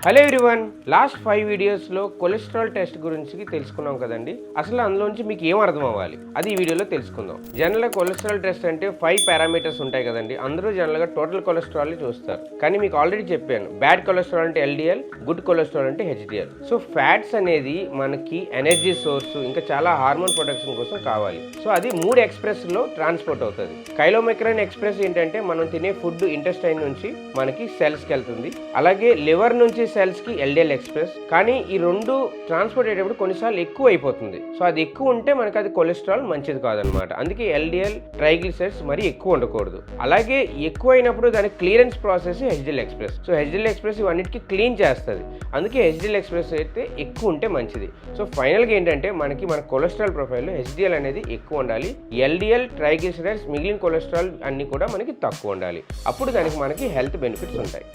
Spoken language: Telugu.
హలో ఎవ్రీవన్, లాస్ట్ 5 వీడియోస్లో కొలెస్ట్రాల్ టెస్ట్ గురించి తెలుసుకున్నాం కదండి. అసలు అందులోంచి మీకు ఏం అర్థం అవ్వాలి అది ఈ వీడియోలో తెలుసుకుందాం. జనరల్గా కొలెస్ట్రాల్ టెస్ట్ అంటే 5 పారామీటర్స్ ఉంటాయి కదండి. అందరూ జనరల్గా టోటల్ కొలెస్ట్రాల్ చూస్తారు. కానీ మీకు ఆల్రెడీ చెప్పాను, బ్యాడ్ కొలెస్ట్రాల్ అంటే ఎల్డిఎల్, గుడ్ కొలెస్ట్రాల్ అంటే హెచ్డిఎల్. సో ఫ్యాట్స్ అనేది మనకి ఎనర్జీ సోర్స్, ఇంకా చాలా హార్మోన్ ప్రొడక్షన్ కోసం కావాలి. సో అది 3 ఎక్స్ప్రెస్లో ట్రాన్స్పోర్ట్ అవుతుంది. కైలోమెక్రాన్ ఎక్స్ప్రెస్ ఏంటంటే మనం తినే ఫుడ్ ఇంటెస్టైన్ నుంచి మనకి సెల్స్కి వెళ్తుంది. అలాగే లివర్ నుంచి సెల్స్ కి ఎల్డిఎల్ ఎక్స్ప్రెస్. కానీ ఈ రెండు ట్రాన్స్పోర్ట్ అయ్యేటప్పుడు కొన్నిసార్లు ఎక్కువ అయిపోతుంది. సో అది ఎక్కువ ఉంటే మనకి అది కొలెస్ట్రాల్ మంచిది కాదనమాట. అందుకే ఎల్డిఎల్, ట్రైగ్లిసరైడ్స్ మరి ఎక్కువ ఉండకూడదు. అలాగే ఎక్కువ అయినప్పుడు దాని clearance process HDL express. So HDL express ఇవన్నిటికీ క్లీన్ చేస్తుంది. అందుకే హెచ్డిఎల్ ఎక్స్ప్రెస్ అయితే ఎక్కువ ఉంటే మంచిది. సో ఫైనల్గా ఏంటంటే మన కొలెస్ట్రాల్ ప్రొఫైల్లో హెచ్డిఎల్ అనేది ఎక్కువ ఉండాలి. ఎల్డిఎల్, ట్రైగ్లిసరైడ్స్, మిగిలిన కొలెస్ట్రాల్ అన్ని కూడా మనకి తక్కువ ఉండాలి. అప్పుడు దానికి మనకి హెల్త్ బెనిఫిట్స్ ఉంటాయి.